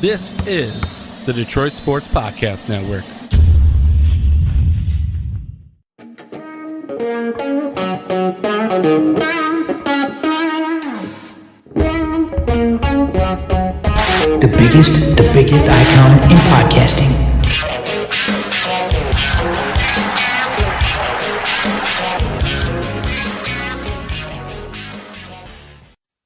This is the Detroit Sports Podcast Network. The biggest icon in podcasting.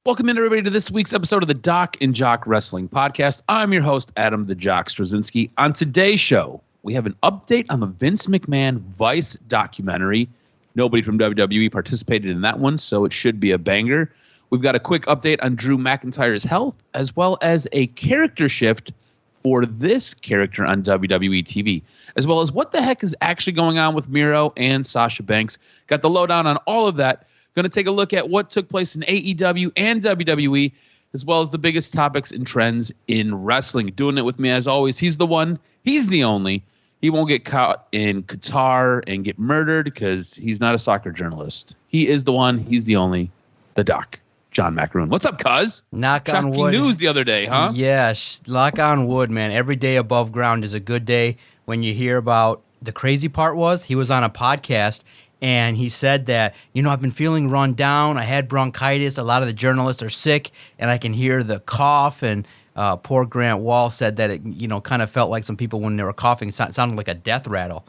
Welcome in, everybody, to this week's episode of the DocNJock Wrestling Podcast. I'm your host, Adam the Jock Straczynski. On today's show, we have an update on the Vince McMahon Vice documentary. Nobody from WWE participated in that one, so it should be a banger. We've got a quick update on Drew McIntyre's health, as well as a character shift for this character on WWE TV, as well as what the heck is actually going on with Miro and Sasha Banks. Got the lowdown on all of that. Going to take a look at what took place in AEW and WWE, as well as the biggest topics and trends in wrestling. Doing it with me, as always, he's the one, he's the only. He won't get caught in Qatar and get murdered because he's not a soccer journalist. He is the one, he's the only, the Doc, John Macaroon. What's up, cuz? Knock on wood. News the other day, huh? Yeah, knock on wood, man. Every day above ground is a good day when you hear about. The crazy part was he was on a podcast and he said that, I've been feeling run down. I had bronchitis. A lot of the journalists are sick, and I can hear the cough. And poor Grant Wall said that it, kind of felt like some people when they were coughing, it sounded like a death rattle.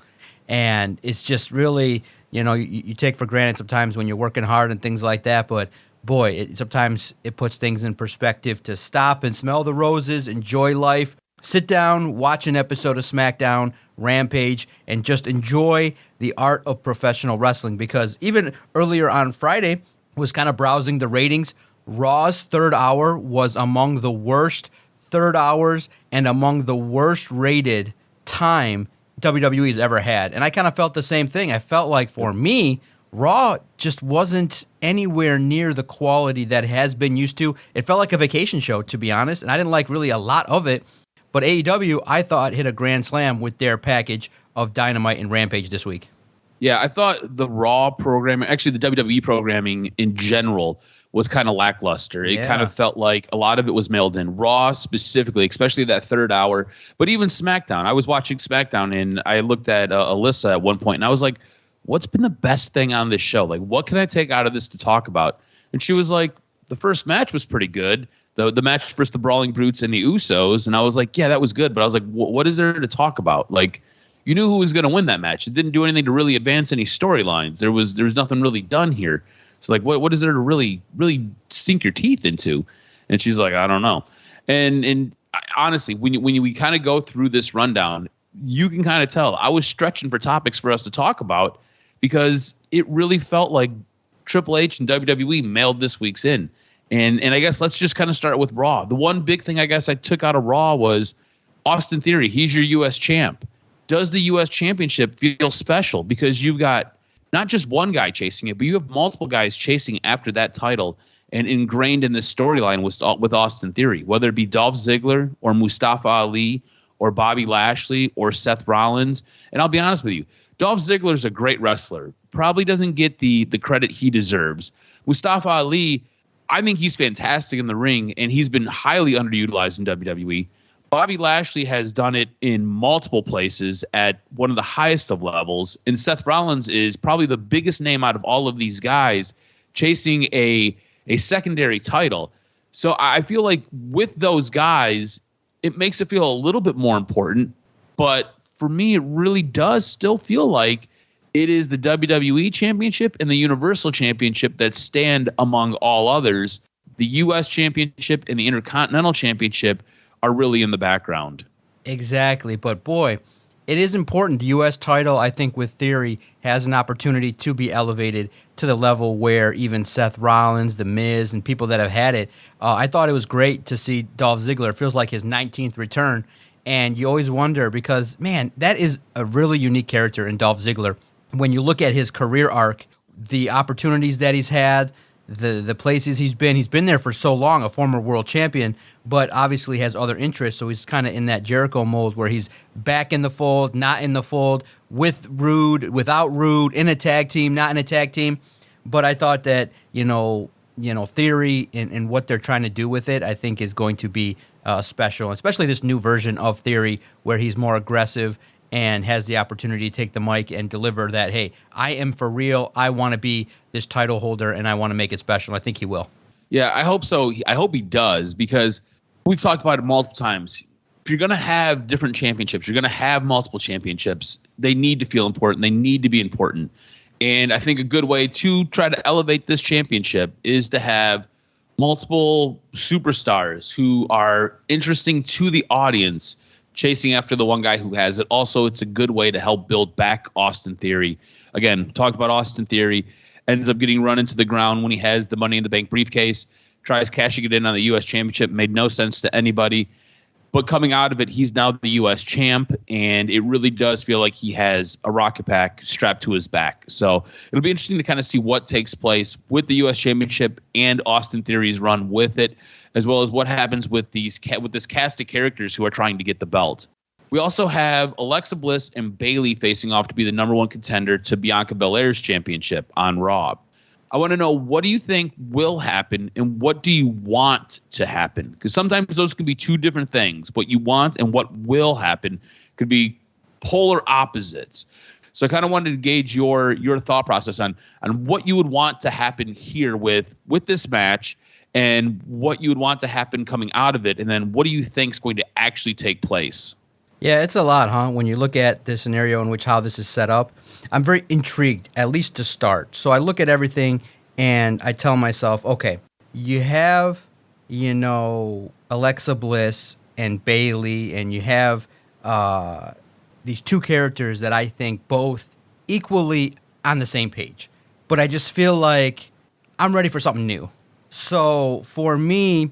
And it's just really, you take for granted sometimes when you're working hard and things like that. But boy, sometimes it puts things in perspective to stop and smell the roses, enjoy life, sit down, watch an episode of Smackdown, Rampage, and just enjoy the art of professional wrestling. Because even earlier on Friday, was kind of browsing the ratings. Raw's third hour was among the worst third hours and among the worst rated time WWE's ever had. And I kind of felt the same thing. I felt like for me, Raw just wasn't anywhere near the quality that it has been used to. It felt like a vacation show, to be honest, and I didn't like really a lot of it. But AEW, I thought, hit a grand slam with their package of Dynamite and Rampage this week. Yeah, I thought the Raw programming, actually the WWE programming in general, was kind of lackluster. It kind of felt like a lot of it was mailed in. Raw specifically, especially that third hour, but even SmackDown. I was watching SmackDown and I looked at Alyssa at one point and I was like, what's been the best thing on this show? Like, what can I take out of this to talk about? And she was like, the first match was pretty good. The match versus the Brawling Brutes and the Usos. And I was like, yeah, that was good. But I was like, what is there to talk about? Like, you knew who was going to win that match. It didn't do anything to really advance any storylines. There was nothing really done here. So like, what is there to really sink your teeth into? And she's like, I don't know. And honestly, when we kind of go through this rundown, you can kind of tell I was stretching for topics for us to talk about because it really felt like Triple H and WWE mailed this week's in. And I guess let's just kind of start with Raw. The one big thing I guess I took out of Raw was Austin Theory. He's your U.S. champ. Does the U.S. championship feel special? Because you've got not just one guy chasing it, but you have multiple guys chasing after that title and ingrained in this storyline with Austin Theory, whether it be Dolph Ziggler or Mustafa Ali or Bobby Lashley or Seth Rollins. And I'll be honest with you, Dolph Ziggler's a great wrestler. Probably doesn't get the credit he deserves. Mustafa Ali, I think he's fantastic in the ring, and he's been highly underutilized in WWE. Bobby Lashley has done it in multiple places at one of the highest of levels, and Seth Rollins is probably the biggest name out of all of these guys chasing a secondary title. So I feel like with those guys, it makes it feel a little bit more important, but for me, it really does still feel like it is the WWE Championship and the Universal Championship that stand among all others. The U.S. Championship and the Intercontinental Championship are really in the background. Exactly. But boy, it is important. The U.S. title, I think, with Theory, has an opportunity to be elevated to the level where even Seth Rollins, The Miz, and people that have had it. I thought it was great to see Dolph Ziggler. It feels like his 19th return. And you always wonder because, man, that is a really unique character in Dolph Ziggler. When you look at his career arc, the opportunities that he's had, the places he's been there for so long, a former world champion, but obviously has other interests, so he's kind of in that Jericho mold where he's back in the fold, not in the fold, with Rude, without Rude, in a tag team, not in a tag team. But I thought that, Theory and what they're trying to do with it, I think is going to be special, especially this new version of Theory where he's more aggressive and has the opportunity to take the mic and deliver that, hey, I am for real. I want to be this title holder, and I want to make it special. I think he will. Yeah, I hope so. I hope he does, because we've talked about it multiple times. If you're going to have different championships, you're going to have multiple championships, they need to feel important. They need to be important. And I think a good way to try to elevate this championship is to have multiple superstars who are interesting to the audience, chasing after the one guy who has it. Also, it's a good way to help build back Austin Theory. Again, talked about Austin Theory, ends up getting run into the ground when he has the Money in the Bank briefcase, tries cashing it in on the U.S. Championship, made no sense to anybody. But coming out of it, he's now the U.S. champ, and it really does feel like he has a rocket pack strapped to his back. So it'll be interesting to kind of see what takes place with the U.S. Championship and Austin Theory's run with it, as well as what happens with this cast of characters who are trying to get the belt. We also have Alexa Bliss and Bayley facing off to be the number one contender to Bianca Belair's championship on Raw. I want to know, what do you think will happen and what do you want to happen? Because sometimes those can be two different things. What you want and what will happen could be polar opposites. So I kind of wanted to gauge your thought process on what you would want to happen here with this match, and what you would want to happen coming out of it, and then what do you think is going to actually take place? Yeah, it's a lot, huh? When you look at the scenario in which how this is set up, I'm very intrigued, at least to start. So I look at everything and I tell myself, okay, you have, Alexa Bliss and Bayley, and you have these two characters that I think both equally on the same page. But I just feel like I'm ready for something new. So for me,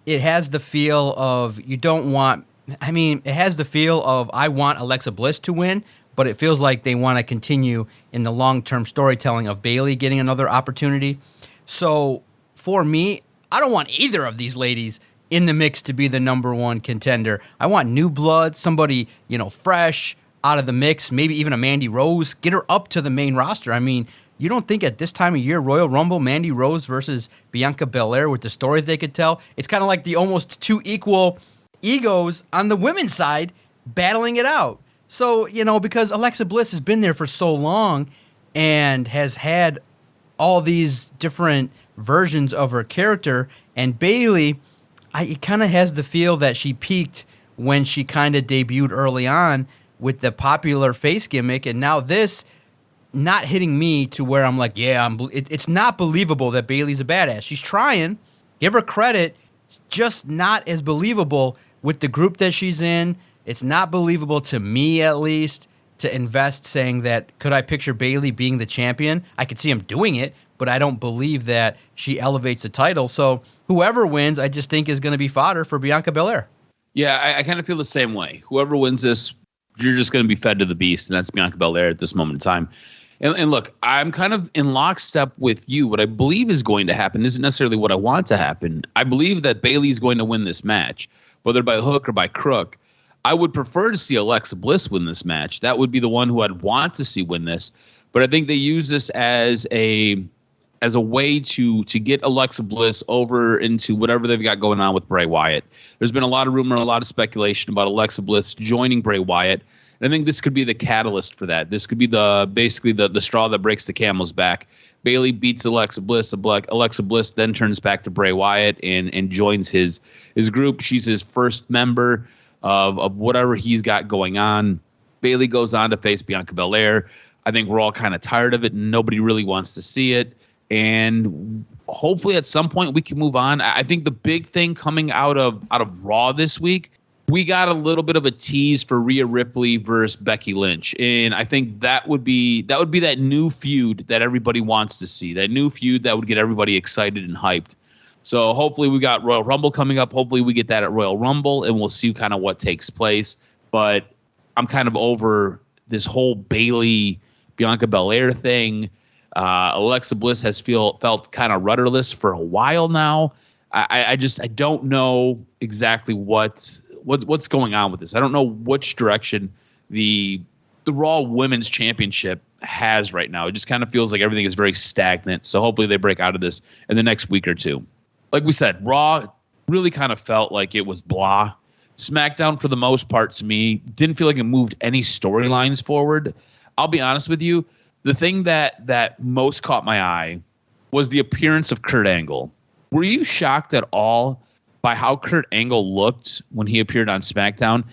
it has the feel of it has the feel of I want Alexa Bliss to win, but it feels like they want to continue in the long-term storytelling of Bayley getting another opportunity. So for me, I don't want either of these ladies in the mix to be the number one contender. I want new blood, somebody, fresh out of the mix, maybe even a Mandy Rose, get her up to the main roster. I mean, you don't think at this time of year, Royal Rumble, Mandy Rose versus Bianca Belair with the story they could tell, it's kind of like the almost two equal egos on the women's side battling it out. So, because Alexa Bliss has been there for so long and has had all these different versions of her character, and Bayley, it kind of has the feel that she peaked when she kind of debuted early on with the popular face gimmick, and now this not hitting me to where I'm like, it's not believable that Bayley's a badass. She's trying, give her credit, it's just not as believable with the group that she's in. It's not believable to me, at least, to invest saying that, could I picture Bayley being the champion? I could see him doing it, but I don't believe that she elevates the title. So whoever wins, I just think is going to be fodder for Bianca Belair. Yeah, I kind of feel the same way. Whoever wins this, you're just going to be fed to the beast, and that's Bianca Belair at this moment in time. And look, I'm kind of in lockstep with you. What I believe is going to happen isn't necessarily what I want to happen. I believe that Bayley's going to win this match, whether by hook or by crook. I would prefer to see Alexa Bliss win this match. That would be the one who I'd want to see win this. But I think they use this as a way to get Alexa Bliss over into whatever they've got going on with Bray Wyatt. There's been a lot of rumor, a lot of speculation about Alexa Bliss joining Bray Wyatt. And I think this could be the catalyst for that. This could be basically the straw that breaks the camel's back. Bayley beats Alexa Bliss. Alexa Bliss then turns back to Bray Wyatt and joins his group. She's his first member of whatever he's got going on. Bayley goes on to face Bianca Belair. I think we're all kind of tired of it, and nobody really wants to see it. And hopefully at some point we can move on. I think the big thing coming out of Raw this week, we got a little bit of a tease for Rhea Ripley versus Becky Lynch. And I think that would be that new feud that everybody wants to see, that new feud that would get everybody excited and hyped. So hopefully we got Royal Rumble coming up. Hopefully we get that at Royal Rumble, and we'll see kind of what takes place. But I'm kind of over this whole Bayley Bianca Belair thing. Alexa Bliss has felt kind of rudderless for a while now. I don't know exactly what's going on with this. I don't know which direction the Raw Women's Championship has right now. It just kind of feels like everything is very stagnant. So hopefully they break out of this in the next week or two. Like we said, Raw really kind of felt like it was blah. SmackDown, for the most part, to me, didn't feel like it moved any storylines forward. I'll be honest with you. The thing that most caught my eye was the appearance of Kurt Angle. Were you shocked at all by how Kurt Angle looked when he appeared on SmackDown?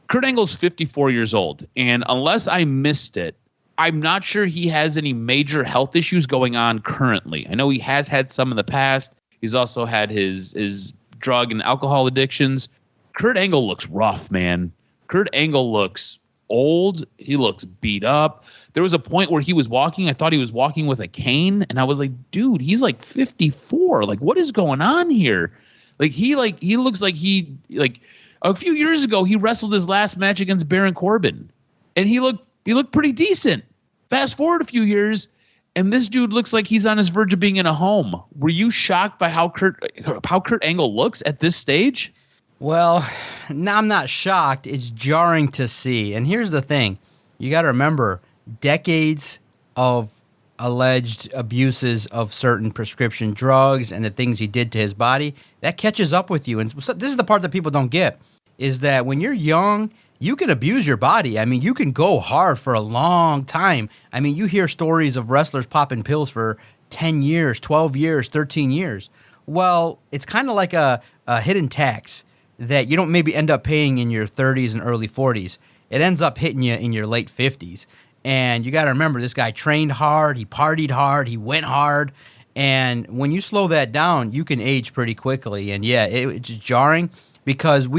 Kurt Angle's 54 years old, and unless I missed it, I'm not sure he has any major health issues going on currently. I know he has had some in the past. He's also had his drug and alcohol addictions. Kurt Angle looks rough, man. Kurt Angle looks old. He looks beat up. There was a point where he was walking. I thought he was walking with a cane, and I was like, dude, he's like 54. Like, what is going on here? He looks like a few years ago he wrestled his last match against Baron Corbin, and he looked pretty decent. Fast forward a few years, and this dude looks like he's on his verge of being in a home. Were you shocked by how Kurt Angle looks at this stage? Well, no, I'm not shocked. It's jarring to see. And here's the thing. You got to remember, decades of alleged abuses of certain prescription drugs and the things he did to his body, that catches up with you. And so this is the part that people don't get, is that when you're young, you can abuse your body. I mean, you can go hard for a long time. I mean, you hear stories of wrestlers popping pills for 10 years, 12 years, 13 years. Well, it's kind of like a hidden tax that you don't maybe end up paying in your 30s and early 40s. It ends up hitting you in your late 50s. And you got to remember, this guy trained hard, he partied hard, he went hard. And when you slow that down, you can age pretty quickly. And yeah, it's jarring because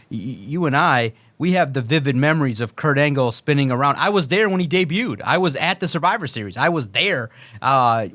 you and I, we have the vivid memories of Kurt Angle spinning around. I was there when he debuted. I was at the Survivor Series. I was there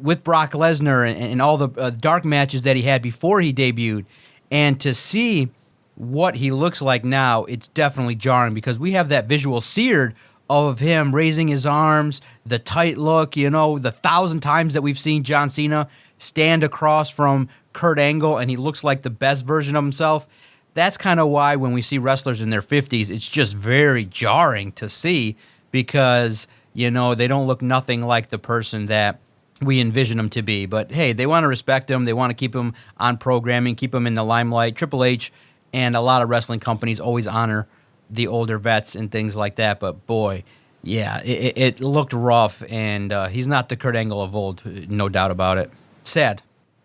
with Brock Lesnar and all the dark matches that he had before he debuted. And to see what he looks like now, it's definitely jarring because we have that visual seared of him raising his arms, the tight look, the 1,000 times that we've seen John Cena stand across from Kurt Angle and he looks like the best version of himself. That's kind of why when we see wrestlers in their 50s, it's just very jarring to see because, they don't look nothing like the person that we envision them to be. But hey, they want to respect him. They want to keep him on programming, keep him in the limelight. Triple H and a lot of wrestling companies always honor the older vets and things like that. But boy, yeah, it looked rough, and he's not the Kurt Angle of old, no doubt about it. Sad.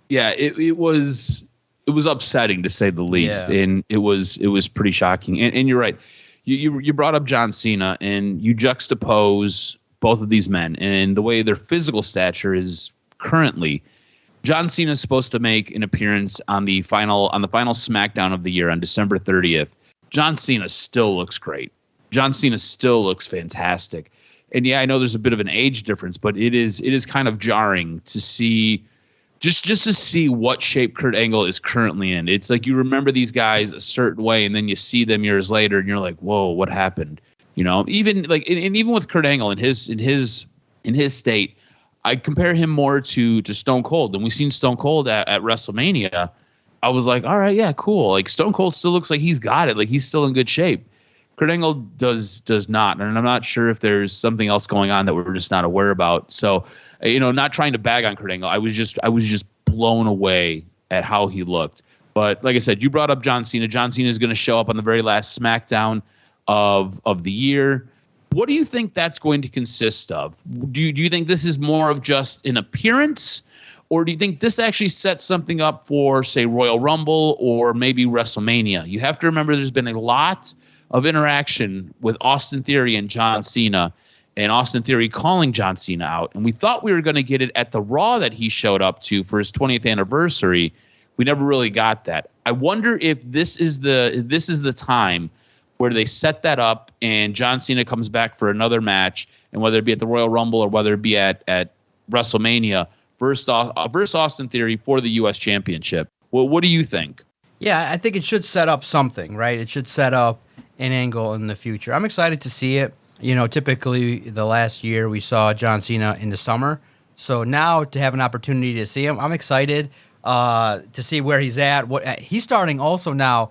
Yeah, it was upsetting to say the least, and it was pretty shocking. And you're right. You brought up John Cena, and you juxtapose both of these men and the way their physical stature is currently. John Cena is supposed to make an appearance on the final SmackDown of the year on December 30th. John Cena still looks great. John Cena still looks fantastic. And yeah, I know there's a bit of an age difference, but it is kind of jarring to see just to see what shape Kurt Angle is currently in. It's like you remember these guys a certain way, and then you see them years later, and you're like, whoa, what happened? Even like and even with Kurt Angle in his state, I compare him more to Stone Cold. And we've seen Stone Cold at WrestleMania. I was like, all right, yeah, cool. Like Stone Cold still looks like he's got it. Like he's still in good shape. Kurt Angle does not. And I'm not sure if there's something else going on that we're just not aware about. So, not trying to bag on Kurt Angle. I was just blown away at how he looked. But like I said, you brought up John Cena. John Cena is going to show up on the very last SmackDown of the year. What do you think that's going to consist of? Do you think this is more of just an appearance, or do you think this actually sets something up for, say, Royal Rumble or maybe WrestleMania? You have to remember there's been a lot of interaction with Austin Theory and John Cena, and Austin Theory calling John Cena out. And we thought we were going to get it at the Raw that he showed up to for his 20th anniversary. We never really got that. I wonder if this is the time where they set that up and John Cena comes back for another match, and whether it be at the Royal Rumble or whether it be at WrestleMania versus Austin Theory for the U.S. Championship. Well, what do you think? Yeah, I think it should set up something, right? It should set up an angle in the future. I'm excited to see it. Typically the last year we saw John Cena in the summer. So now to have an opportunity to see him, I'm excited to see where he's at. He's starting also now.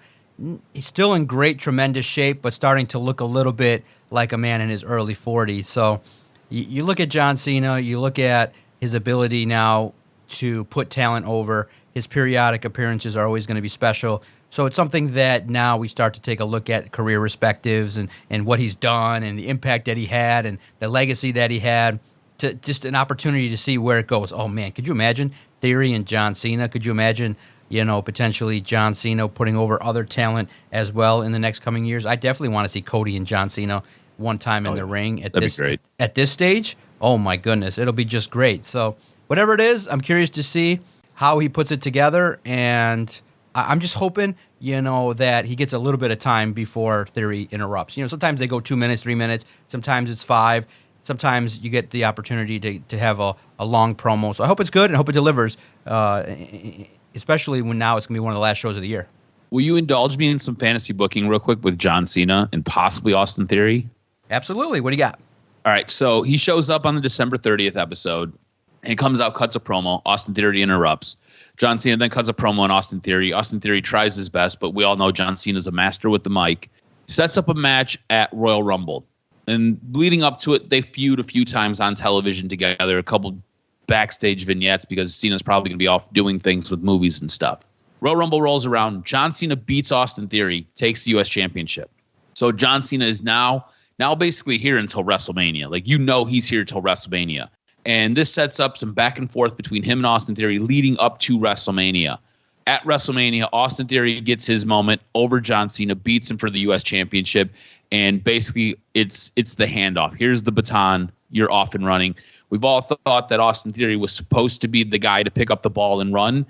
He's still in great, tremendous shape, but starting to look a little bit like a man in his early 40s. So you look at John Cena, you look at his ability now to put talent over. His periodic appearances are always going to be special. So it's something that now we start to take a look at career perspectives and what he's done and the impact that he had and the legacy that he had. To just an opportunity to see where it goes. Oh man, could you imagine Theory and John Cena? Could you imagine, potentially John Cena putting over other talent as well in the next coming years? I definitely want to see Cody and John Cena one time in the ring at this stage. Oh my goodness, it'll be just great. So whatever it is, I'm curious to see how he puts it together, and I'm just hoping, that he gets a little bit of time before Theory interrupts. Sometimes they go 2 minutes, 3 minutes. Sometimes it's 5. Sometimes you get the opportunity to have a long promo. So I hope it's good and I hope it delivers, especially when now it's going to be one of the last shows of the year. Will you indulge me in some fantasy booking real quick with John Cena and possibly Austin Theory? Absolutely. What do you got? All right. So he shows up on the December 30th episode and comes out, cuts a promo. Austin Theory interrupts. John Cena then cuts a promo on Austin Theory. Austin Theory tries his best, but we all know John Cena's a master with the mic. Sets up a match at Royal Rumble. And leading up to it, they feud a few times on television together, a couple backstage vignettes because Cena's probably going to be off doing things with movies and stuff. Royal Rumble rolls around. John Cena beats Austin Theory, takes the U.S. Championship. So John Cena is now basically here until WrestleMania. He's here until WrestleMania. And this sets up some back and forth between him and Austin Theory leading up to WrestleMania. At WrestleMania, Austin Theory gets his moment over John Cena, beats him for the U.S. Championship. And basically, it's the handoff. Here's the baton. You're off and running. We've all thought that Austin Theory was supposed to be the guy to pick up the ball and run.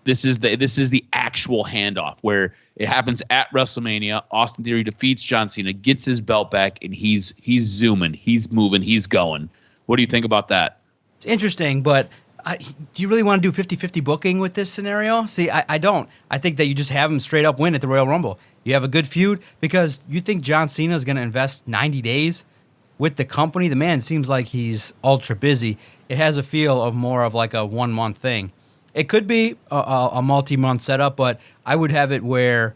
This is the actual handoff where it happens at WrestleMania. Austin Theory defeats John Cena, gets his belt back, and he's zooming, he's moving, he's going. What do you think about that? It's interesting, but do you really want to do 50-50 booking with this scenario? See, I don't. I think that you just have him straight up win at the Royal Rumble. You have a good feud because you think John Cena is going to invest 90 days with the company. The man seems like he's ultra busy. It has a feel of more of like a 1 month thing. It could be a multi-month setup, but I would have it where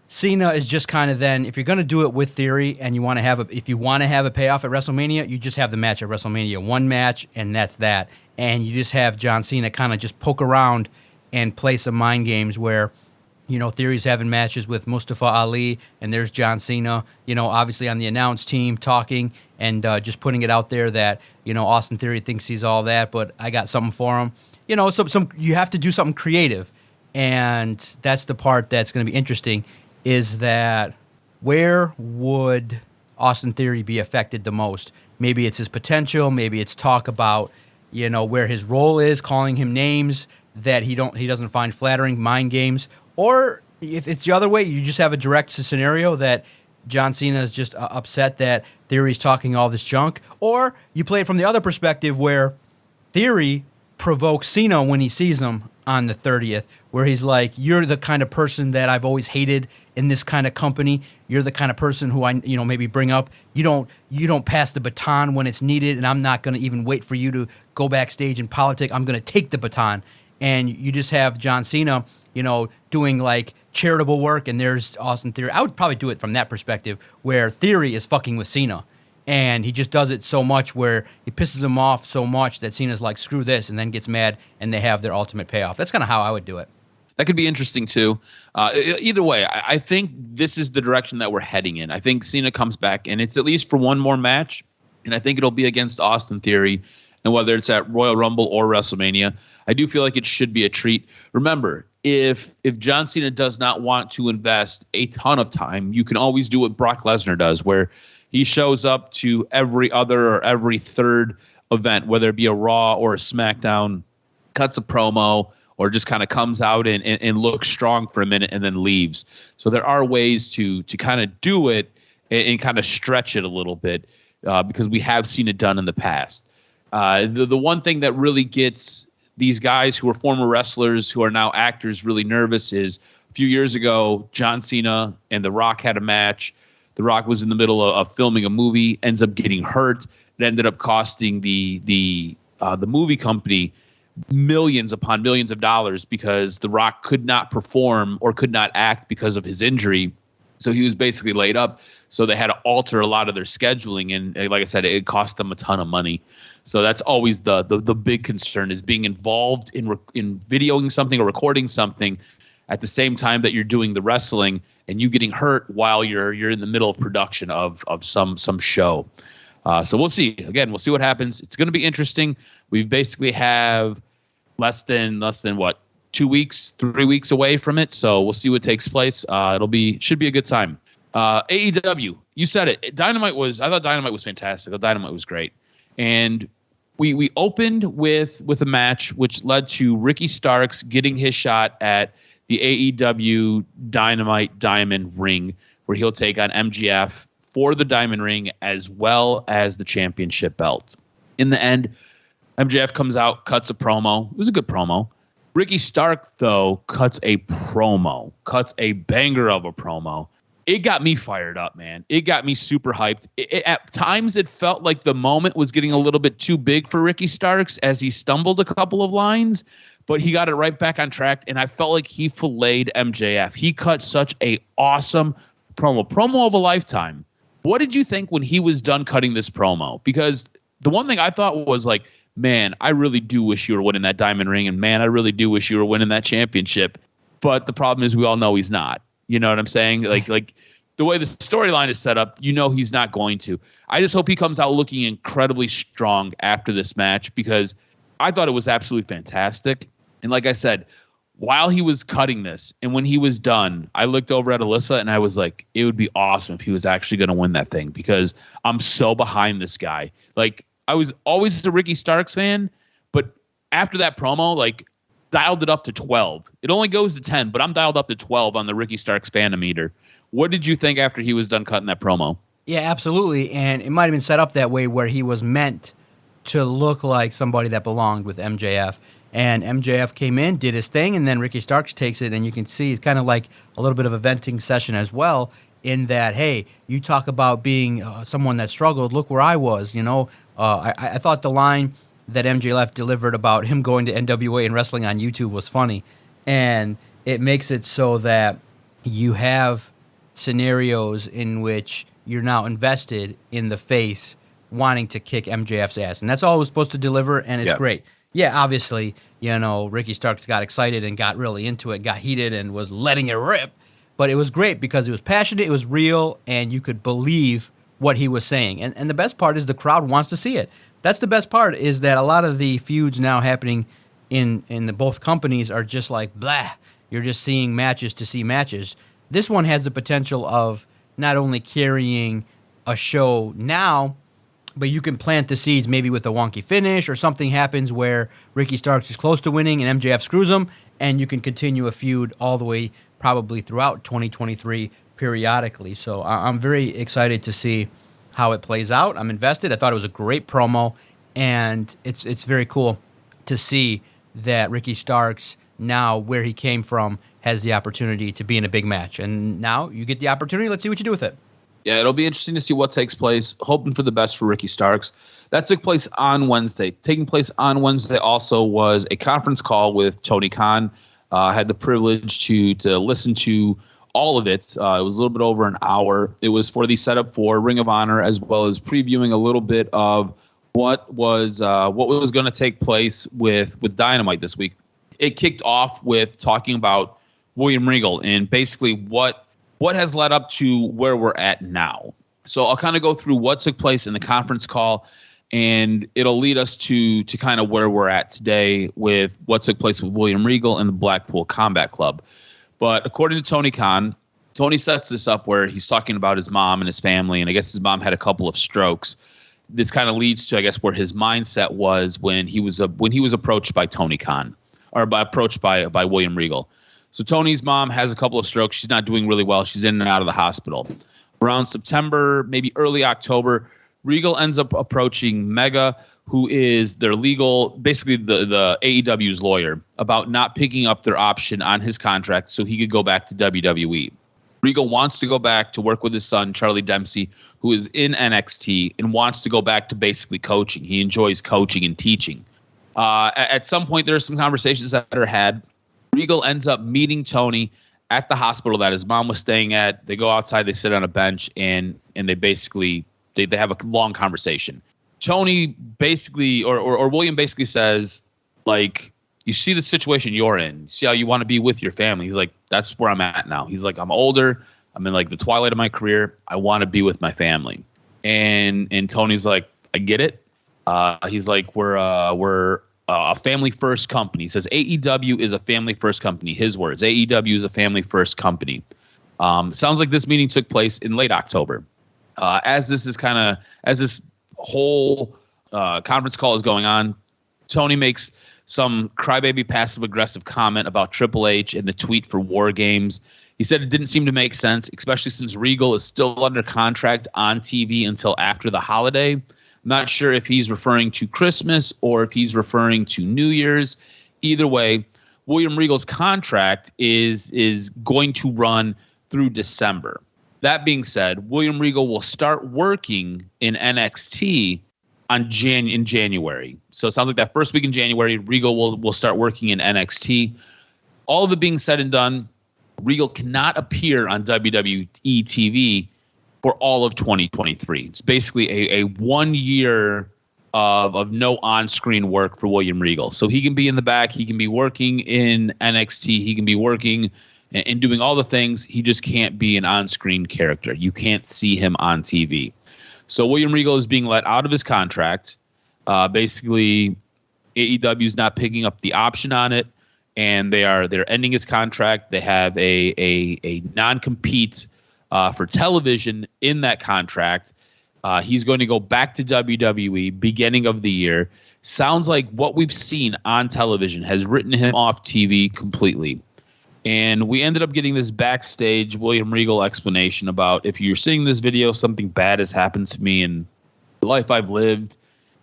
Cena is just kind of then, if you're going to do it with Theory and you want to have if you want to have a payoff at WrestleMania, you just have the match at WrestleMania, one match, and that's that. And you just have John Cena kind of just poke around and play some mind games where, Theory's having matches with Mustafa Ali, and there's John Cena, obviously on the announce team talking and just putting it out there that, Austin Theory thinks he's all that, but I got something for him. Some you have to do something creative, and that's the part that's going to be interesting, is that where would Austin Theory be affected the most? Maybe it's his potential, maybe it's talk about, where his role is, calling him names that he doesn't find flattering, mind games. Or if it's the other way, you just have a direct scenario that John Cena is just upset that Theory's talking all this junk. Or you play it from the other perspective where Theory provokes Cena when he sees him on the 30th, where he's like, you're the kind of person that I've always hated in this kind of company. You're the kind of person who I, maybe bring up. You don't pass the baton when it's needed, and I'm not going to even wait for you to go backstage and politic. I'm going to take the baton. And you just have John Cena, doing like charitable work, and there's Austin Theory. I would probably do it from that perspective, where Theory is fucking with Cena. And he just does it so much where he pisses him off so much that Cena's like, screw this, and then gets mad, and they have their ultimate payoff. That's kind of how I would do it. That could be interesting, too. Either way, I think this is the direction that we're heading in. I think Cena comes back, and it's at least for one more match, and I think it'll be against Austin Theory. And whether it's at Royal Rumble or WrestleMania, I do feel like it should be a treat. Remember, if John Cena does not want to invest a ton of time, you can always do what Brock Lesnar does, where he shows up to every other or every third event, whether it be a Raw or a SmackDown, cuts a promo, or just kind of comes out and looks strong for a minute and then leaves. So there are ways to kind of do it and kind of stretch it a little bit because we have seen it done in the past. The one thing that really gets these guys who are former wrestlers who are now actors really nervous is a few years ago, John Cena and The Rock had a match. The Rock was in the middle of filming a movie, ends up getting hurt. It ended up costing the movie company millions upon millions of dollars because The Rock could not perform or could not act because of his injury. So he was basically laid up. So they had to alter a lot of their scheduling. And like I said, it cost them a ton of money. So that's always the big concern, is being involved in videoing something or recording something at the same time that you're doing the wrestling and you getting hurt while you're in the middle of production of some show. So we'll see. Again, we'll see what happens. It's going to be interesting. We basically have less than what, 2 weeks, 3 weeks away from it. So we'll see what takes place. Should be a good time. AEW, you said it. I thought Dynamite was fantastic. Dynamite was great. And we opened with a match which led to Ricky Starks getting his shot at the AEW Dynamite Diamond Ring, where he'll take on MJF for the Diamond Ring as well as the championship belt. In the end, MJF comes out, cuts a promo. It was a good promo. Ricky Stark, though, cuts a banger of a promo. It got me fired up, man. It got me super hyped. At times, it felt like the moment was getting a little bit too big for Ricky Starks as he stumbled a couple of lines, but he got it right back on track, and I felt like he filleted MJF. He cut such a awesome promo of a lifetime. What did you think when he was done cutting this promo? Because the one thing I thought was like, man, I really do wish you were winning that Diamond Ring, and man, I really do wish you were winning that championship. But the problem is we all know he's not. You know what I'm saying? Like the way the storyline is set up, you know he's not going to. I just hope he comes out looking incredibly strong after this match, because I thought it was absolutely fantastic. And like I said, while he was cutting this and when he was done, I looked over at Alyssa and I was like, it would be awesome if he was actually going to win that thing, because I'm so behind this guy. Like, I was always a Ricky Starks fan, but after that promo, like, dialed it up to 12. It only goes to 10, but I'm dialed up to 12 on the Ricky Starks fanometer. What did you think after he was done cutting that promo? Yeah, absolutely. And it might have been set up that way where he was meant to look like somebody that belonged with MJF. And MJF came in, did his thing, and then Ricky Starks takes it, and you can see it's kind of like a little bit of a venting session as well, in that, hey, you talk about being someone that struggled, look where I was, you know. I thought the line that MJF delivered about him going to NWA and wrestling on YouTube was funny. And it makes it so that you have scenarios in which you're now invested in the face wanting to kick MJF's ass. And that's all it was supposed to deliver, and it's great. Yeah, obviously, you know, Ricky Starks got excited and got really into it, got heated, and was letting it rip. But it was great because it was passionate, it was real, and you could believe what he was saying. And the best part is the crowd wants to see it. That's the best part, is that a lot of the feuds now happening in the both companies are just like, blah. You're just seeing matches to see matches. This one has the potential of not only carrying a show now, but you can plant the seeds maybe with a wonky finish, or something happens where Ricky Starks is close to winning and MJF screws him, and you can continue a feud all the way probably throughout 2023 periodically. So I'm very excited to see how it plays out. I'm invested. I thought it was a great promo, and it's very cool to see that Ricky Starks, now where he came from, has the opportunity to be in a big match. And now you get the opportunity. Let's see what you do with it. Yeah, it'll be interesting to see what takes place. Hoping for the best for Ricky Starks. That took place on Wednesday. Taking place on Wednesday also was a conference call with Tony Khan. I had the privilege to listen to all of it. It was a little bit over an hour. It was for the setup for Ring of Honor, as well as previewing a little bit of what was going to take place with Dynamite this week. It kicked off with talking about Williams Regal and basically what has led up to where we're at now. So I'll kind of go through what took place in the conference call, and it'll lead us to kind of where we're at today with what took place with Williams Regal and the Blackpool Combat Club. But according to Tony Khan, Tony sets this up where he's talking about his mom and his family, and I guess his mom had a couple of strokes. This kind of leads to, I guess, where his mindset was when he was approached by Tony Khan, or approached by Williams Regal. So Tony's mom has a couple of strokes. She's not doing really well. She's in and out of the hospital. Around September, maybe early October, Regal ends up approaching Mega, who is their legal, basically the AEW's lawyer, about not picking up their option on his contract so he could go back to WWE. Regal wants to go back to work with his son, Charlie Dempsey, who is in NXT, and wants to go back to basically coaching. He enjoys coaching and teaching. At some point, there are some conversations that are had. Regal ends up meeting Tony at the hospital that his mom was staying at. They go outside, they sit on a bench, and they basically they have a long conversation. Tony basically, or William basically says, like, you see the situation you're in. You see how you want to be with your family. He's like, that's where I'm at now. He's like, I'm older. I'm in like the twilight of my career. I want to be with my family. And Tony's like, I get it. He's like, we're a family first company. He says AEW is a family first company. His words, AEW is a family first company. Sounds like this meeting took place in late October. As this whole conference call is going on, Tony makes some crybaby passive aggressive comment about Triple H and the tweet for War Games. He said it didn't seem to make sense, especially since Regal is still under contract on TV until after the holiday. I'm not sure if he's referring to Christmas or if he's referring to New Year's. Either way, William Regal's contract is going to run through December. That being said, William Regal will start working in NXT in January. So it sounds like that first week in January, Regal will start working in NXT. All of it being said and done, Regal cannot appear on WWE TV for all of 2023. It's basically a 1 year of no on-screen work for William Regal. So he can be in the back. He can be working in NXT. He can be working and doing all the things. He just can't be an on-screen character. You can't see him on TV. So William Regal is being let out of his contract. Basically, AEW is not picking up the option on it, and they're ending his contract. They have a non-compete for television in that contract. He's going to go back to WWE beginning of the year. Sounds like what we've seen on television has written him off TV completely. And we ended up getting this backstage William Regal explanation about, if you're seeing this video, something bad has happened to me in the life I've lived.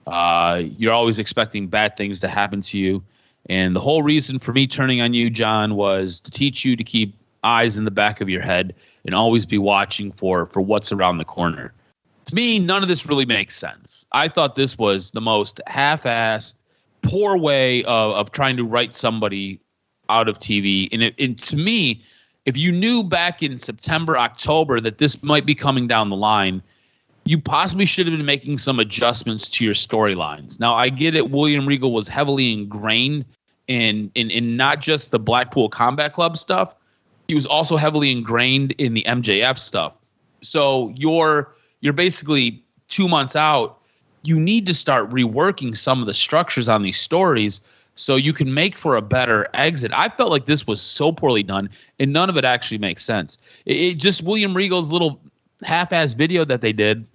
You're always expecting bad things to happen to you. And the whole reason for me turning on you, John, was to teach you to keep eyes in the back of your head and always be watching for what's around the corner. To me, none of this really makes sense. I thought this was the most half-assed, poor way of trying to write somebody out of TV. And to me, if you knew back in September, October that this might be coming down the line, you possibly should have been making some adjustments to your storylines. Now, I get it. William Regal was heavily ingrained in not just the Blackpool Combat Club stuff. He was also heavily ingrained in the MJF stuff. So you're basically 2 months out. You need to start reworking some of the structures on these stories so you can make for a better exit. I felt like this was so poorly done, and none of it actually makes sense. It just William Regal's little half-ass video that they did.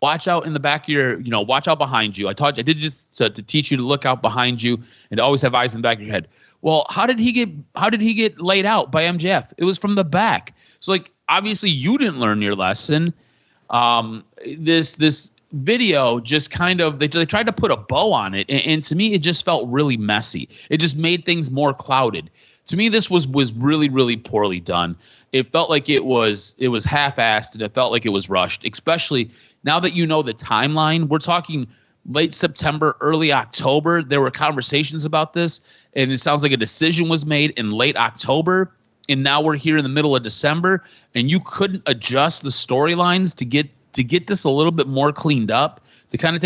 Watch out in the back of your, watch out behind you. I did just to teach you to look out behind you and to always have eyes in the back of your head. Well, how did he get laid out by MJF? It was from the back. So obviously you didn't learn your lesson. This video just kind of, they tried to put a bow on it, and to me it just felt really messy. It just made things more clouded. To me, this was really, really poorly done. It felt like it was half-assed, and it felt like it was rushed, especially now that you know the timeline. We're talking late September, early October. There were conversations about this, and it sounds like a decision was made in late October, and now we're here in the middle of December, and you couldn't adjust the storylines to get this a little bit more cleaned up, to kind of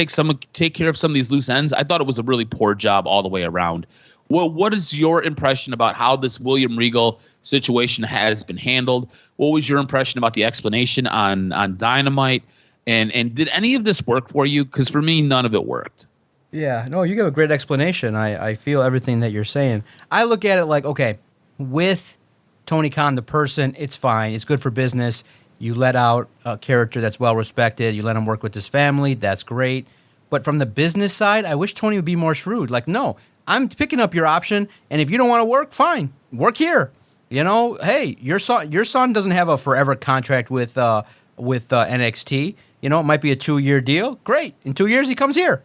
take care of some of these loose ends. I thought it was a really poor job all the way around. Well, what is your impression about how this William Regal situation has been handled? What was your impression about the explanation on Dynamite? And did any of this work for you? Because for me, none of it worked. Yeah, no, you give a great explanation. I feel everything that you're saying. I look at it like, okay, with Tony Khan, the person, it's fine. It's good for business. You let out a character that's well-respected. You let him work with his family. That's great. But from the business side, I wish Tony would be more shrewd. Like, no, I'm picking up your option, and if you don't want to work, fine. Work here. Hey, your son doesn't have a forever contract with NXT. It might be a 2-year deal. Great. In 2 years, he comes here.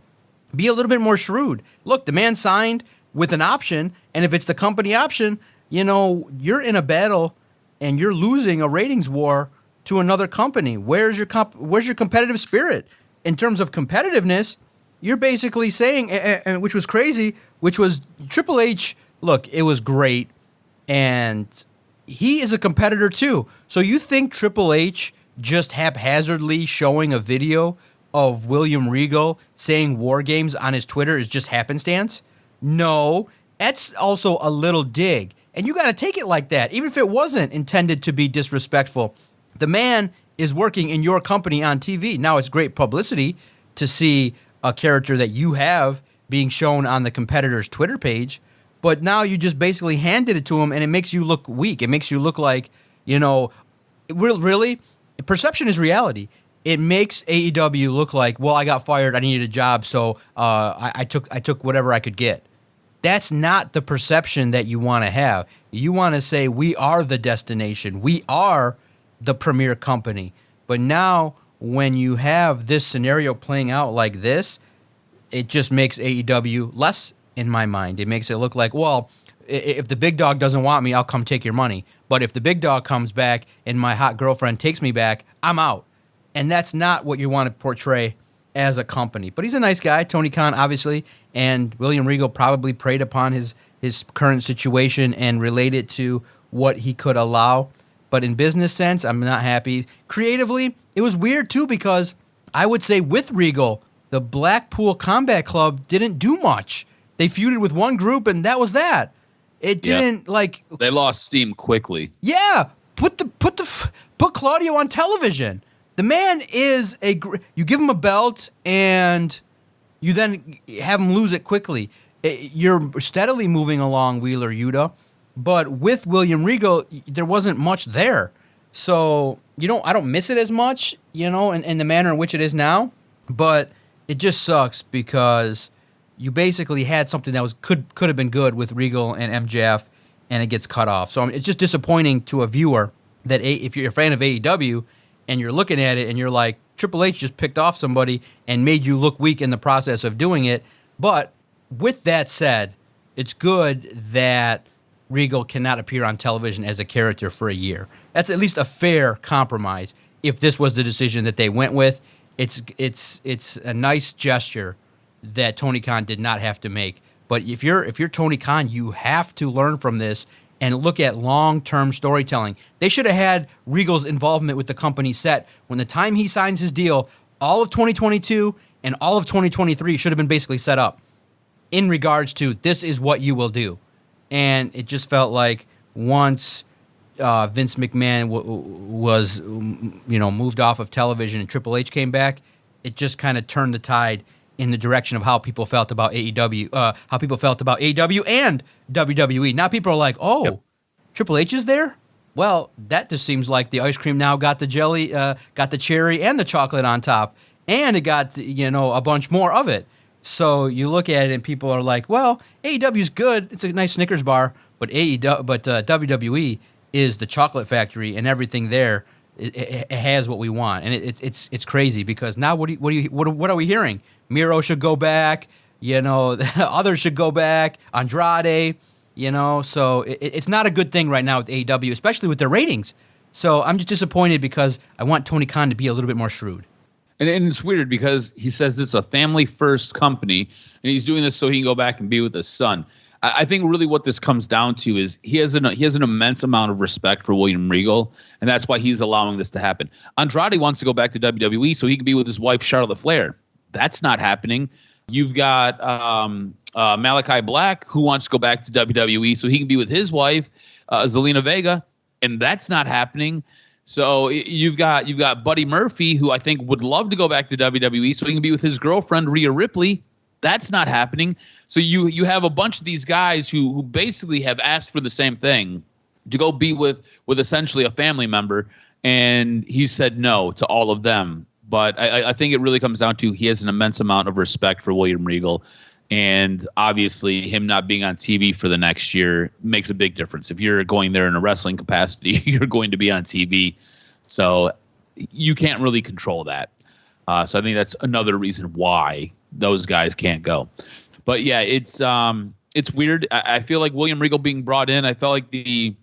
Be a little bit more shrewd. Look, the man signed with an option, and if it's the company option, you're in a battle, and you're losing a ratings war to another company. Where's your competitive spirit? In terms of competitiveness, you're basically saying, and which was crazy, which was Triple H, look, it was great, and he is a competitor too. So you think Triple H just haphazardly showing a video of William Regal saying War Games on his Twitter is just happenstance? No, That's also a little dig. And you got to take it like that, even if it wasn't intended to be disrespectful. The man is working in your company on TV. Now, it's great publicity to see a character that you have being shown on the competitor's Twitter page, but now you just basically handed it to him, and it makes you look weak. It makes you look like, really, perception is reality. It makes AEW look like, well, I got fired, I needed a job, so I took whatever I could get. That's not the perception that you want to have. You want to say, we are the destination. We are the premier company. But now, when you have this scenario playing out like this, it just makes AEW less in my mind. It makes it look like, well, if the big dog doesn't want me, I'll come take your money. But if the big dog comes back and my hot girlfriend takes me back, I'm out. And that's not what you want to portray as a company. But he's a nice guy, Tony Khan, obviously, and William Regal probably preyed upon his current situation and related to what he could allow. But in business sense, I'm not happy. Creatively, it was weird, too, because I would say with Regal, the Blackpool Combat Club didn't do much. They feuded with one group, and that was that. It didn't, They lost steam quickly. Yeah, put Claudio on television. The man is you give him a belt, and you then have him lose it quickly. You're steadily moving along, Wheeler Yuta, but with William Regal, there wasn't much there. So, I don't miss it as much, in the manner in which it is now, but it just sucks because you basically had something that could have been good with Regal and MJF, and it gets cut off. So it's just disappointing to a viewer that if you're a fan of AEW and you're looking at it and you're like, Triple H just picked off somebody and made you look weak in the process of doing it. But with that said, it's good that Regal cannot appear on television as a character for a year. That's at least a fair compromise. If this was the decision that they went with, it's a nice gesture that Tony Khan did not have to make. But if you're Tony Khan, you have to learn from this and look at long-term storytelling. They should have had Regal's involvement with the company set when the time he signs his deal. All of 2022 and all of 2023 should have been basically set up in regards to this is what you will do. And it just felt like once Vince McMahon was moved off of television and Triple H came back, it just kind of turned the tide in the direction of how people felt about AEW, how people felt about AEW and WWE. Now people are like, oh, yep. Triple H is there? Well, that just seems like the ice cream now got the jelly, got the cherry and the chocolate on top, and it got, a bunch more of it. So you look at it and people are like, well, AEW's good. It's a nice Snickers bar, but WWE is the chocolate factory, and everything there it has what we want. And it's crazy because now what are we hearing? Miro should go back, others should go back, Andrade, so it's not a good thing right now with AEW, especially with their ratings. So I'm just disappointed because I want Tony Khan to be a little bit more shrewd. And it's weird because he says it's a family-first company, and he's doing this so he can go back and be with his son. I think really what this comes down to is he has an immense amount of respect for William Regal, and that's why he's allowing this to happen. Andrade wants to go back to WWE so he can be with his wife, Charlotte Flair. That's not happening. You've got Malachi Black, who wants to go back to WWE so he can be with his wife, Zelina Vega, and that's not happening. So you've got Buddy Murphy, who I think would love to go back to WWE so he can be with his girlfriend, Rhea Ripley. That's not happening. So you have a bunch of these guys who basically have asked for the same thing, to go be with essentially a family member, and he said no to all of them. But I think it really comes down to he has an immense amount of respect for William Regal, and obviously him not being on TV for the next year makes a big difference. If you're going there in a wrestling capacity, you're going to be on TV. So you can't really control that. So I think that's another reason why those guys can't go. But yeah, it's weird. I feel like William Regal being brought in, I felt like the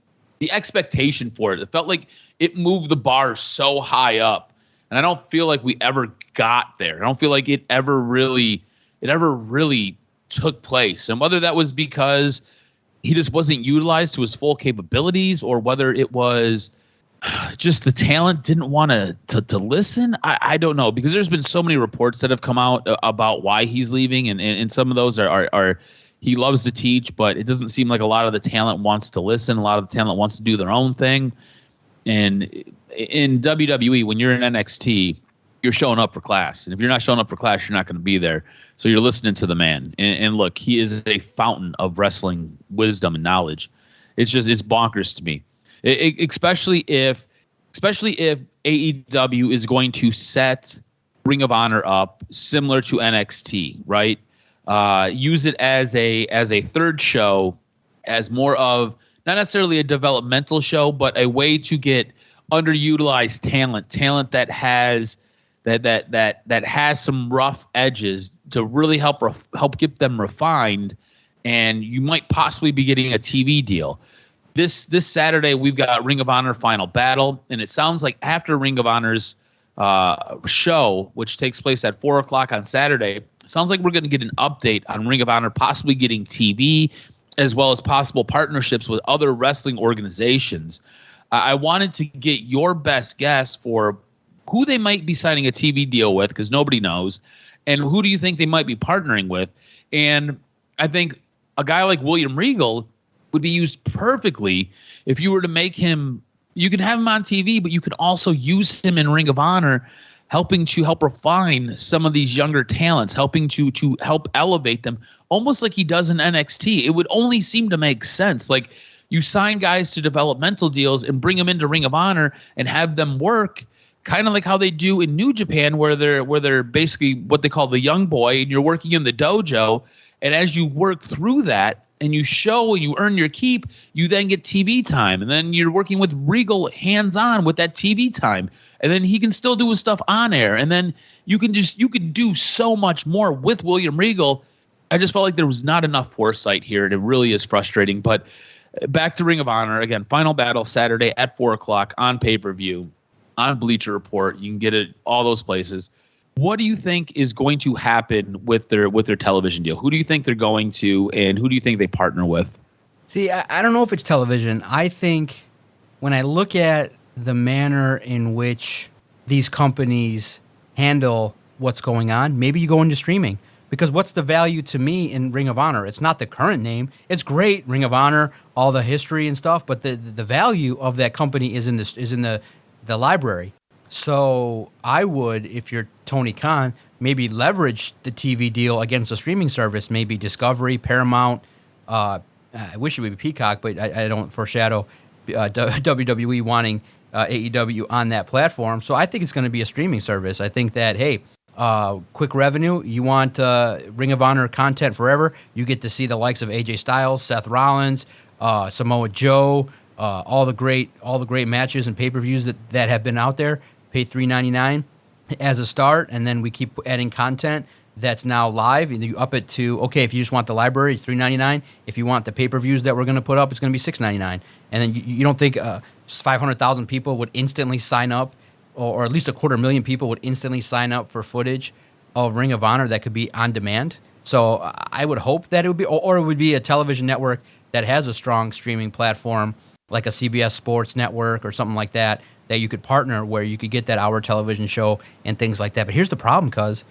expectation for it felt like it moved the bar so high up. And I don't feel like we ever got there. I don't feel like it ever really took place. And whether that was because he just wasn't utilized to his full capabilities, or whether it was just the talent didn't want to listen, I don't know. Because there's been so many reports that have come out about why he's leaving, and some of those are he loves to teach, but it doesn't seem like a lot of the talent wants to listen. A lot of the talent wants to do their own thing. And in WWE, when you're in NXT, you're showing up for class. And if you're not showing up for class, you're not going to be there. So you're listening to the man. And look, he is a fountain of wrestling wisdom and knowledge. It's bonkers to me, especially if AEW is going to set Ring of Honor up similar to NXT, right? Use it as a third show, as more of not necessarily a developmental show, but a way to get underutilized talent that has that has some rough edges to really help get them refined, and you might possibly be getting a TV deal. This Saturday we've got Ring of Honor Final Battle, and it sounds like after Ring of Honor's show, which takes place at 4:00 on Saturday, it sounds like we're going to get an update on Ring of Honor possibly getting TV, as well as possible partnerships with other wrestling organizations. I wanted to get your best guess for who they might be signing a TV deal with, because nobody knows, and who do you think they might be partnering with. And I think a guy like William Regal would be used perfectly if you were to make him, you can have him on TV, but you could also use him in Ring of Honor, helping to help refine some of these younger talents, helping to help elevate them, almost like he does in NXT. It would only seem to make sense. Like, you sign guys to developmental deals and bring them into Ring of Honor and have them work, kind of like how they do in New Japan, where they're basically what they call the young boy, and you're working in the dojo. And as you work through that and you show and you earn your keep, you then get TV time. And then you're working with Regal hands-on with that TV time. And then he can still do his stuff on air. And then you can do so much more with William Regal. I just felt like there was not enough foresight here, and it really is frustrating. But back to Ring of Honor, again, Final Battle Saturday at 4:00 on pay-per-view, on Bleacher Report. You can get it all those places. What do you think is going to happen with their television deal? Who do you think they're going to, and who do you think they partner with? See, I don't know if it's television. I think when I look at the manner in which these companies handle what's going on, maybe you go into streaming. Because what's the value to me in Ring of Honor? It's not the current name. It's great, Ring of Honor, all the history and stuff, but the value of that company is in the library. So I would, if you're Tony Khan, maybe leverage the TV deal against a streaming service, maybe Discovery, Paramount. I wish it would be Peacock, but I don't foreshadow WWE wanting AEW on that platform. So I think it's going to be a streaming service. I think that, hey, quick revenue. You want Ring of Honor content forever. You get to see the likes of AJ Styles, Seth Rollins, Samoa Joe, all the great matches and pay-per-views that have been out there. Pay $3.99 as a start, and then we keep adding content that's now live. And you up it to, okay, if you just want the library, it's $3.99. If you want the pay-per-views that we're going to put up, it's going to be $6.99. And then you don't think 500,000 people would instantly sign up, or at least 250,000 people would instantly sign up for footage of Ring of Honor that could be on demand? So I would hope that it would be, or it would be a television network that has a strong streaming platform, like a CBS Sports Network or something like that you could partner, where you could get that hour television show and things like that. But here's the problem, cuz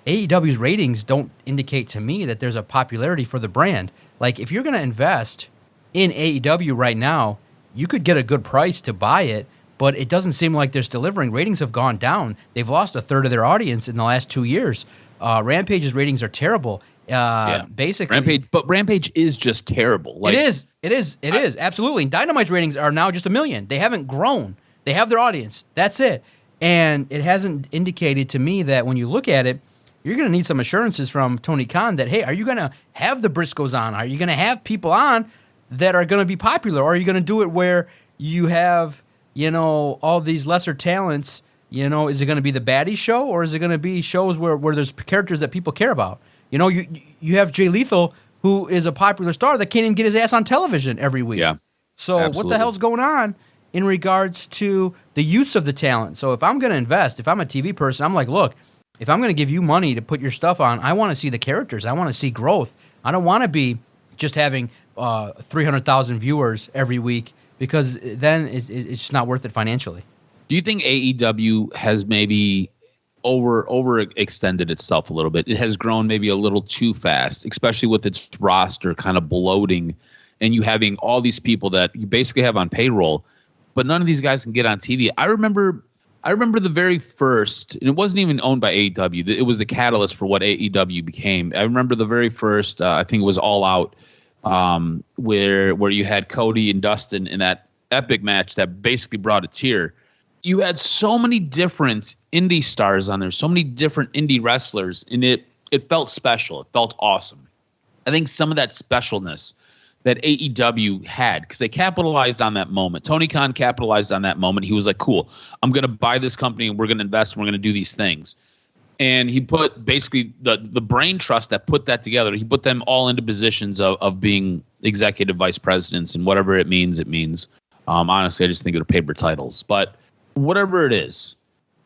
AEW's ratings don't indicate to me that there's a popularity for the brand. Like, if you're going to invest in AEW right now, you could get a good price to buy it, but it doesn't seem like there's delivering. Ratings have gone down. They've lost a third of their audience in the last 2 years. Rampage's ratings are terrible. Basically, Rampage is just terrible. Like, it is absolutely. And Dynamite's ratings are now just 1 million. They haven't grown. They have their audience. That's it. And it hasn't indicated to me that when you look at it, you're going to need some assurances from Tony Khan that, hey, are you going to have the Briscoes on? Are you going to have people on that are going to be popular? Or are you going to do it where you have, all these lesser talents? Is it going to be the baddie show, or is it going to be shows where there's characters that people care about? You have Jay Lethal, who is a popular star that can't even get his ass on television every week. Yeah. So absolutely. What the hell's going on in regards to the use of the talent? So if I'm going to invest, if I'm a TV person, I'm like, look, if I'm going to give you money to put your stuff on, I want to see the characters. I want to see growth. I don't want to be just having 300,000 viewers every week, because then it's just not worth it financially. Do you think AEW has maybe overextended itself a little bit. It has grown maybe a little too fast, especially with its roster kind of bloating, and you having all these people that you basically have on payroll, but none of these guys can get on TV. I remember the very first, and it wasn't even owned by AEW. It was the catalyst for what AEW became. I remember the very first, I think it was All Out, where you had Cody and Dustin in that epic match that basically brought a tear. You had so many different indie stars on there, so many different indie wrestlers, and it felt special. It felt awesome. I think some of that specialness that AEW had, because they capitalized on that moment. Tony Khan capitalized on that moment. He was like, cool, I'm going to buy this company and we're going to invest and we're going to do these things. And he put basically the brain trust that put that together, he put them all into positions of being executive vice presidents, and whatever it means, it means. Honestly, I just think of the paper titles. But whatever it is,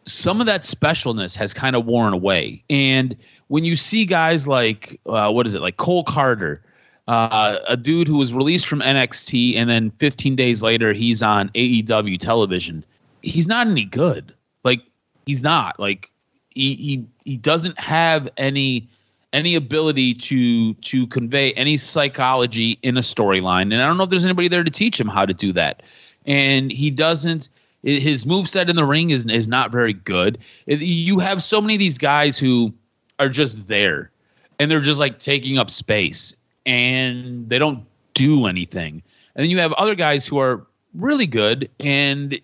some of that specialness has kind of worn away. And when you see guys like, like Cole Carter, a dude who was released from NXT and then 15 days later he's on AEW television, he's not any good. Like, he's not. Like, he doesn't have any ability to convey any psychology in a storyline. And I don't know if there's anybody there to teach him how to do that. And he doesn't. His moveset in the ring is not very good. You have so many of these guys who are just there, and they're just like taking up space, and they don't do anything. And then you have other guys who are really good, and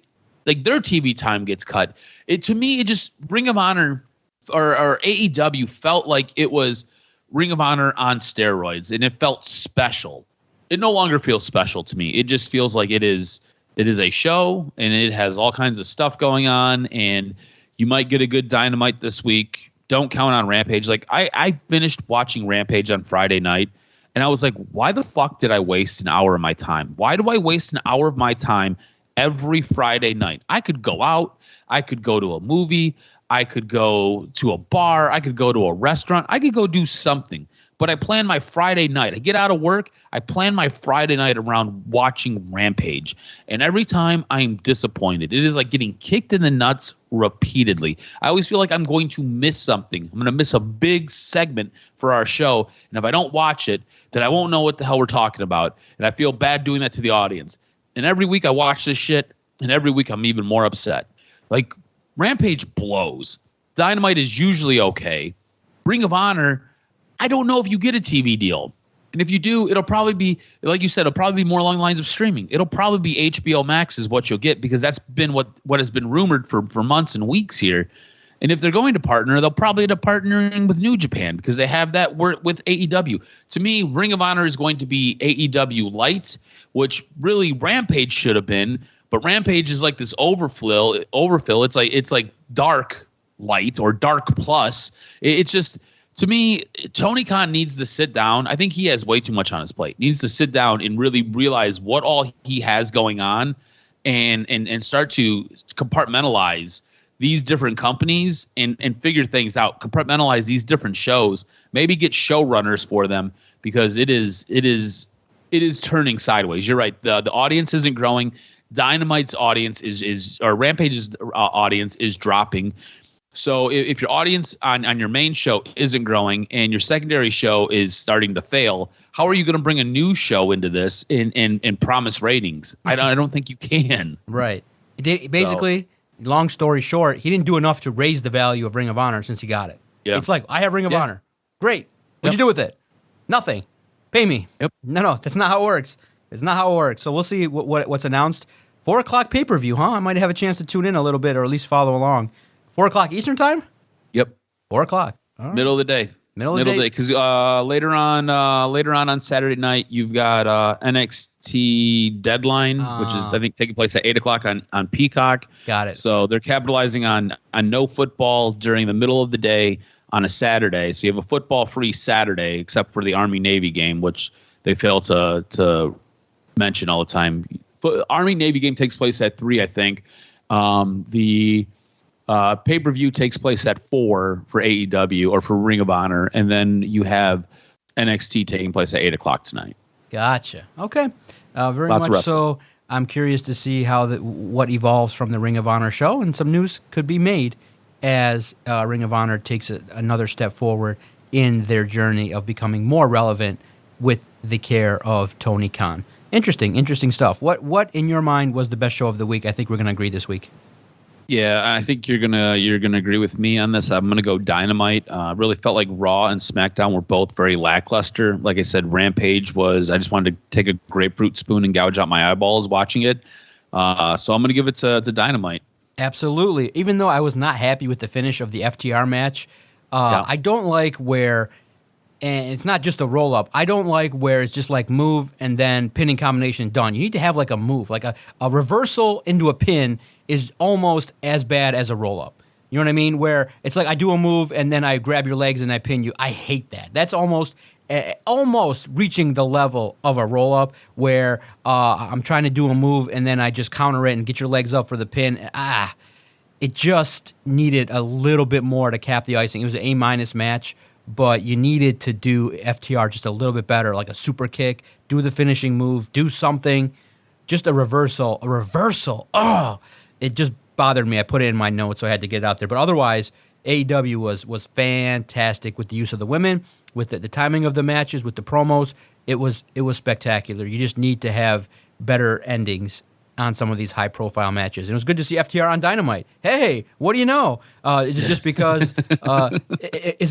like their TV time gets cut. To me, it just Ring of Honor or AEW felt like it was Ring of Honor on steroids, and it felt special. It no longer feels special to me. It just feels like it is a show, and it has all kinds of stuff going on, and you might get a good Dynamite this week. Don't count on Rampage. Like, I finished watching Rampage on Friday night, and I was like, why the fuck did I waste an hour of my time? Why do I waste an hour of my time every Friday night? I could go out. I could go to a movie. I could go to a bar. I could go to a restaurant. I could go do something. But I plan my Friday night. I get out of work. I plan my Friday night around watching Rampage. And every time I am disappointed. It is like getting kicked in the nuts repeatedly. I always feel like I'm going to miss something. I'm going to miss a big segment for our show. And if I don't watch it, then I won't know what the hell we're talking about. And I feel bad doing that to the audience. And every week I watch this shit, and every week I'm even more upset. Like, Rampage blows. Dynamite is usually okay. Ring of Honor, I don't know if you get a TV deal. And if you do, it'll probably be, like you said, it'll probably be more along the lines of streaming. It'll probably be HBO Max is what you'll get, because that's been what has been rumored for months and weeks here. And if they're going to partner, they'll probably end up partnering with New Japan, because they have that work with AEW. To me, Ring of Honor is going to be AEW Light, which really Rampage should have been. But Rampage is like this overfill. It's like Dark Light or Dark Plus. It's just, to me, Tony Khan needs to sit down. I think he has way too much on his plate. He needs to sit down and really realize what all he has going on, and start to compartmentalize these different companies and figure things out. Compartmentalize these different shows. Maybe get showrunners for them, because it is turning sideways. You're right. The audience isn't growing. Dynamite's audience or Rampage's audience is dropping. So if your audience on your main show isn't growing and your secondary show is starting to fail, how are you going to bring a new show into this and promise ratings? I don't think you can. Right. Basically, long story short, he didn't do enough to raise the value of Ring of Honor since he got it. Yeah. It's like, I have Ring of Honor. Great. What'd you do with it? Nothing. Pay me. Yep. No, that's not how it works. It's not how it works. So we'll see what's announced. 4 o'clock pay-per-view, huh? I might have a chance to tune in a little bit, or at least follow along. 4 o'clock Eastern time? Yep. 4 o'clock. All right. Middle of the day. Middle of the day. Because later on Saturday night, you've got NXT Deadline, which is, I think, taking place at 8 o'clock on Peacock. Got it. So they're capitalizing on no football during the middle of the day on a Saturday. So you have a football-free Saturday, except for the Army-Navy game, which they fail to mention all the time. Army-Navy game takes place at 3, I think. The pay-per-view takes place at 4 for AEW or for Ring of Honor, and then you have NXT taking place at 8 o'clock tonight. Gotcha. Okay. Very Lots much so. I'm curious to see how what evolves from the Ring of Honor show, and some news could be made as Ring of Honor takes another step forward in their journey of becoming more relevant with the care of Tony Khan. Interesting stuff. What in your mind was the best show of the week? I think we're going to agree this week. Yeah, I think you're gonna agree with me on this. I'm gonna go Dynamite. Really felt like Raw and SmackDown were both very lackluster. Like I said, Rampage was. I just wanted to take a grapefruit spoon and gouge out my eyeballs watching it. So I'm gonna give it to Dynamite. Absolutely. Even though I was not happy with the finish of the FTR match, I don't like where, and it's not just a roll up. I don't like where it's just like move and then pinning combination done. You need to have like a move, like a reversal into a pin is almost as bad as a roll-up. You know what I mean? Where it's like I do a move and then I grab your legs and I pin you. I hate that. That's almost reaching the level of a roll-up where I'm trying to do a move and then I just counter it and get your legs up for the pin. It just needed a little bit more to cap the icing. It was an A- match, but you needed to do FTR just a little bit better, like a super kick, do the finishing move, do something. Just a reversal. Oh, it just bothered me. I put it in my notes, so I had to get it out there. But otherwise, AEW was fantastic with the use of the women, with the timing of the matches, with the promos. It was spectacular. You just need to have better endings on some of these high-profile matches. And it was good to see FTR on Dynamite. Hey, what do you know? Is it just because,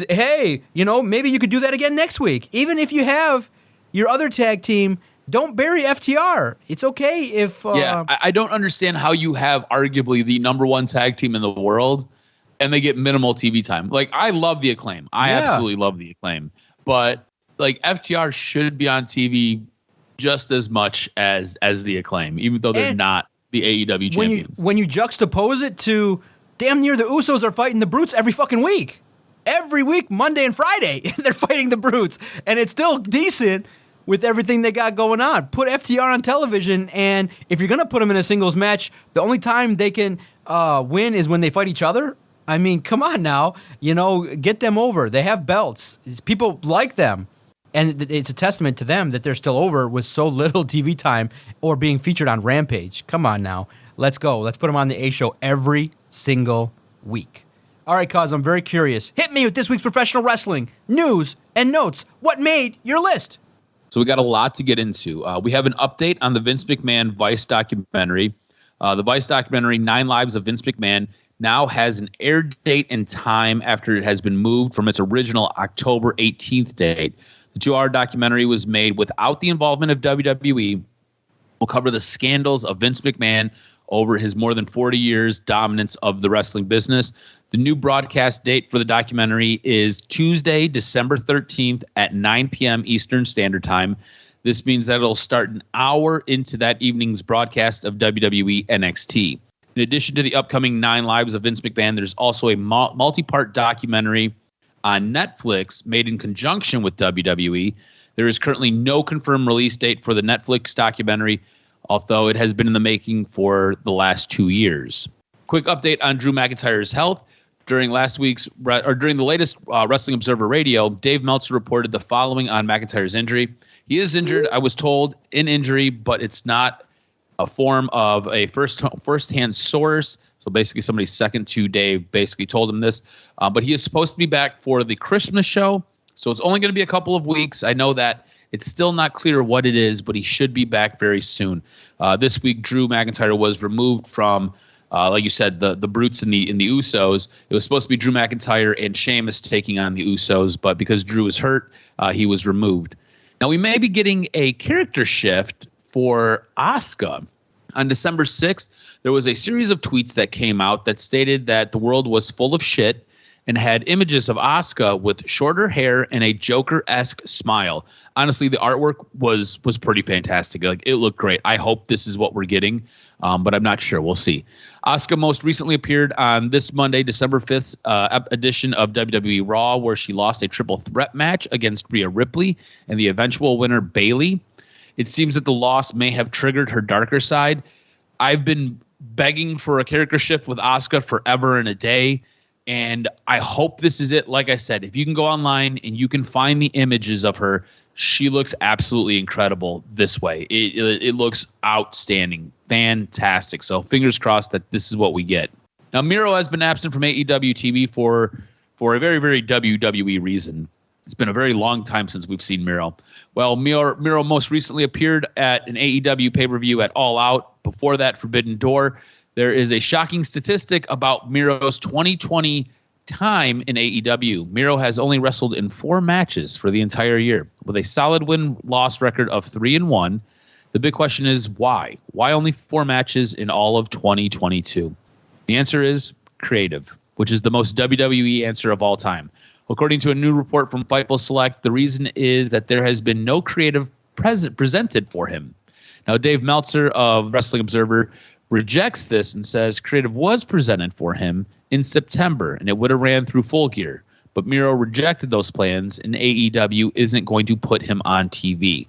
hey, maybe you could do that again next week. Even if you have your other tag team, don't bury FTR. It's okay if... I don't understand how you have arguably the number one tag team in the world and they get minimal TV time. Like, I love the Acclaim. I absolutely love the Acclaim. But, like, FTR should be on TV just as much as the Acclaim, even though they're not the AEW champions. When you juxtapose it to damn near the Usos are fighting the Brutes every fucking week. Every week, Monday and Friday, they're fighting the Brutes. And it's still decent with everything they got going on. Put FTR on television, and if you're going to put them in a singles match, the only time they can win is when they fight each other. I mean, come on now. Get them over. They have belts. People like them. And it's a testament to them that they're still over with so little TV time or being featured on Rampage. Come on now. Let's go. Let's put them on the A show every single week. All right, Cuz, I'm very curious. Hit me with this week's professional wrestling news and notes. What made your list? So we got a lot to get into. We have an update on the Vince McMahon Vice documentary. The Vice documentary, 9 Lives of Vince McMahon, now has an air date and time after it has been moved from its original October 18th date. The 2-hour documentary was made without the involvement of WWE. We'll cover the scandals of Vince McMahon over his more than 40 years dominance of the wrestling business. The new broadcast date for the documentary is Tuesday, December 13th at 9 p.m. Eastern Standard Time. This means that it'll start an hour into that evening's broadcast of WWE NXT. In addition to the upcoming 9 Lives of Vince McMahon, there's also a multi-part documentary on Netflix made in conjunction with WWE. There is currently no confirmed release date for the Netflix documentary, although it has been in the making for the last 2 years. Quick update on Drew McIntyre's health. During the latest Wrestling Observer Radio, Dave Meltzer reported the following on McIntyre's injury. He is injured, I was told, in injury, but it's not a form of a first-hand source. So basically somebody second to Dave basically told him this. But he is supposed to be back for the Christmas show. So it's only going to be a couple of weeks. I know that it's still not clear what it is, but he should be back very soon. This week, Drew McIntyre was removed from, like you said, the Brutes and the Usos. It was supposed to be Drew McIntyre and Sheamus taking on the Usos, but because Drew was hurt, he was removed. Now, we may be getting a character shift for Asuka. On December 6th, there was a series of tweets that came out that stated that the world was full of shit and had images of Asuka with shorter hair and a Joker-esque smile. Honestly, the artwork was pretty fantastic. Like, it looked great. I hope this is what we're getting, but I'm not sure. We'll see. Asuka most recently appeared on this Monday, December 5th edition of WWE Raw, where she lost a triple threat match against Rhea Ripley and the eventual winner, Bayley. It seems that the loss may have triggered her darker side. I've been begging for a character shift with Asuka forever and a day, and I hope this is it. Like I said, if you can go online and you can find the images of her, she looks absolutely incredible this way. It looks outstanding, fantastic. So fingers crossed that this is what we get. Now, Miro has been absent from AEW TV for a very, very WWE reason. It's been a very long time since we've seen Miro. Well, Miro most recently appeared at an AEW pay-per-view at All Out. Before that, Forbidden Door. There is a shocking statistic about Miro's 2020 time in AEW. Miro has only wrestled in 4 matches for the entire year, with a solid win-loss record of 3-1. The big question is why? Why only 4 matches in all of 2022? The answer is creative, which is the most WWE answer of all time. According to a new report from Fightful Select, the reason is that there has been no creative presented for him. Now, Dave Meltzer of Wrestling Observer rejects this and says creative was presented for him in September, and it would have ran through Full Gear. But Miro rejected those plans, and AEW isn't going to put him on TV.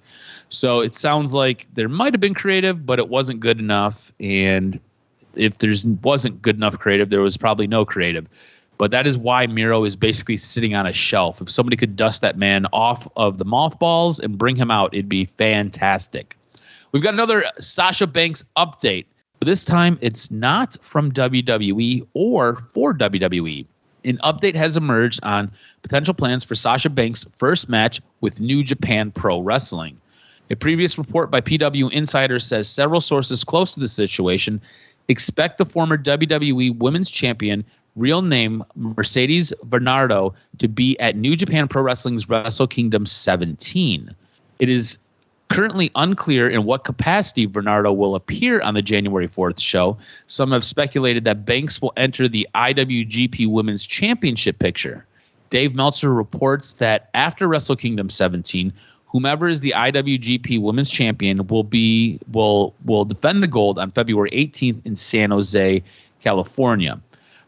So it sounds like there might have been creative, but it wasn't good enough, and if there wasn't good enough creative, there was probably no creative. But that is why Miro is basically sitting on a shelf. If somebody could dust that man off of the mothballs and bring him out, it'd be fantastic. We've got another Sasha Banks update. This time, it's not from WWE or for WWE. An update has emerged on potential plans for Sasha Banks' first match with New Japan Pro Wrestling. A previous report by PW Insider says several sources close to the situation expect the former WWE Women's Champion, real name Mercedes Bernardo, to be at New Japan Pro Wrestling's Wrestle Kingdom 17. It is currently unclear in what capacity Bernardo will appear on the January 4th show. Some have speculated that Banks will enter the IWGP Women's Championship picture. Dave Meltzer reports that after Wrestle Kingdom 17, whomever is the IWGP Women's Champion will defend the gold on February 18th in San Jose, California.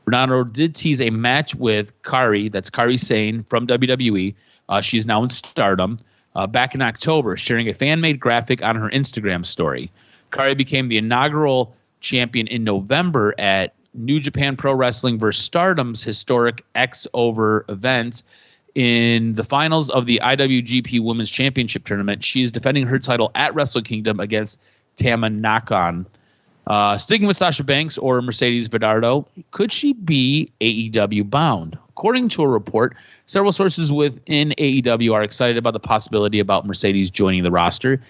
Bernardo did tease a match with Kairi, that's Kairi Sane from WWE. She is now in Stardom. Back in October, sharing a fan-made graphic on her Instagram story. Kairi became the inaugural champion in November at New Japan Pro Wrestling vs. Stardom's historic X-Over event. In the finals of the IWGP Women's Championship Tournament, she is defending her title at Wrestle Kingdom against Tama Nakon. Sticking with Sasha Banks or Mercedes Bernardo, could she be AEW bound? According to a report, several sources within AEW are excited about the possibility about Mercedes joining the roster.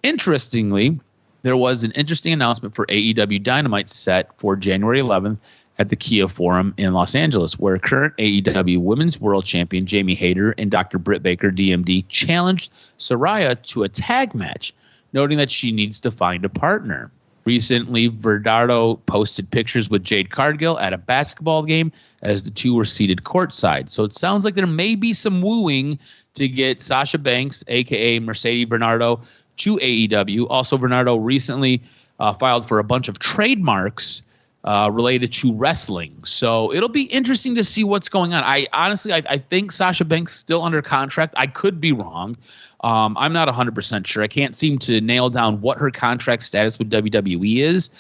Interestingly, there was an interesting announcement for AEW Dynamite set for January 11th at the Kia Forum in Los Angeles, where current AEW Women's World Champion Jamie Hayter and Dr. Britt Baker, DMD, challenged Saraya to a tag match, noting that she needs to find a partner. Recently, Bernardo posted pictures with Jade Cargill at a basketball game as the two were seated courtside. So it sounds like there may be some wooing to get Sasha Banks, a.k.a. Mercedes Bernardo, to AEW. Also, Bernardo recently filed for a bunch of trademarks related to wrestling. So it'll be interesting to see what's going on. I think Sasha Banks is still under contract. I could be wrong. I'm not 100% sure. I can't seem to nail down what her contract status with WWE is.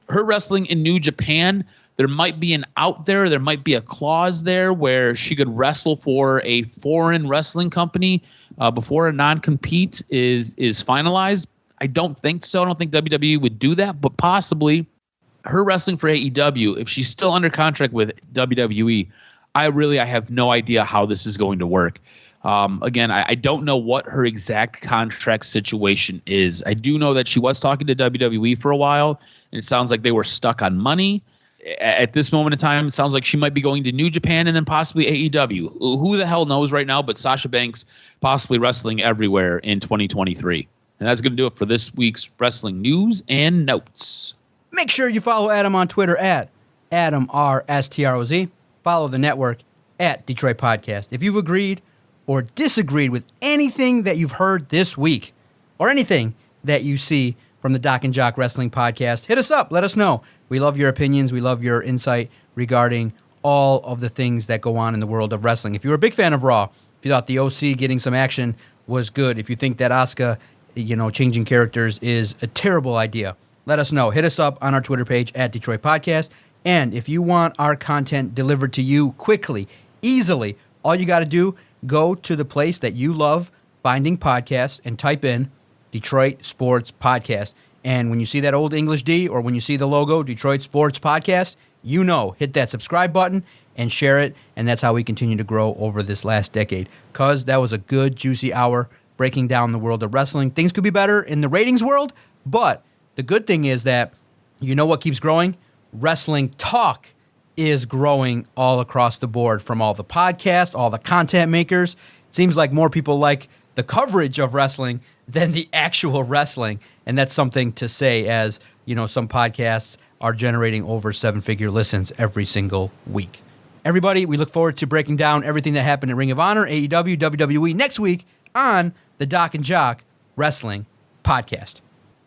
Her wrestling in New Japan, there might be an out there. There might be a clause there where she could wrestle for a foreign wrestling company before a non-compete is finalized. I don't think so. I don't think WWE would do that, but possibly her wrestling for AEW, if she's still under contract with WWE, I have no idea how this is going to work. Again, I don't know what her exact contract situation is. I do know that she was talking to WWE for a while, and it sounds like they were stuck on money. At this moment in time, it sounds like she might be going to New Japan and then possibly AEW. Who the hell knows right now, but Sasha Banks possibly wrestling everywhere in 2023. And that's going to do it for this week's wrestling news and notes. Make sure you follow Adam on Twitter at AdamRSTROZ. Follow the network at Detroit Podcast. If you've agreed or disagreed with anything that you've heard this week or anything that you see from the Doc and Jock Wrestling Podcast, hit us up. Let us know. We love your opinions. We love your insight regarding all of the things that go on in the world of wrestling. If you're a big fan of Raw, if you thought the OC getting some action was good, if you think that Asuka, changing characters is a terrible idea, let us know. Hit us up on our Twitter page at Detroit Podcast. And if you want our content delivered to you quickly, easily, all you got to do, go to the place that you love finding podcasts and type in Detroit Sports Podcast. And when you see that old English D or when you see the logo, Detroit Sports Podcast, hit that subscribe button and share it, and that's how we continue to grow over this last decade. Because that was a good, juicy hour breaking down the world of wrestling. Things could be better in the ratings world, but the good thing is that you know what keeps growing? Wrestling talk is growing all across the board, from all the podcasts, all the content makers. It seems like more people like the coverage of wrestling than the actual wrestling, and that's something to say, as some podcasts are generating over 7-figure listens every single week. Everybody, we look forward to breaking down everything that happened at Ring of Honor, AEW, WWE next week on the Doc and Jock Wrestling Podcast.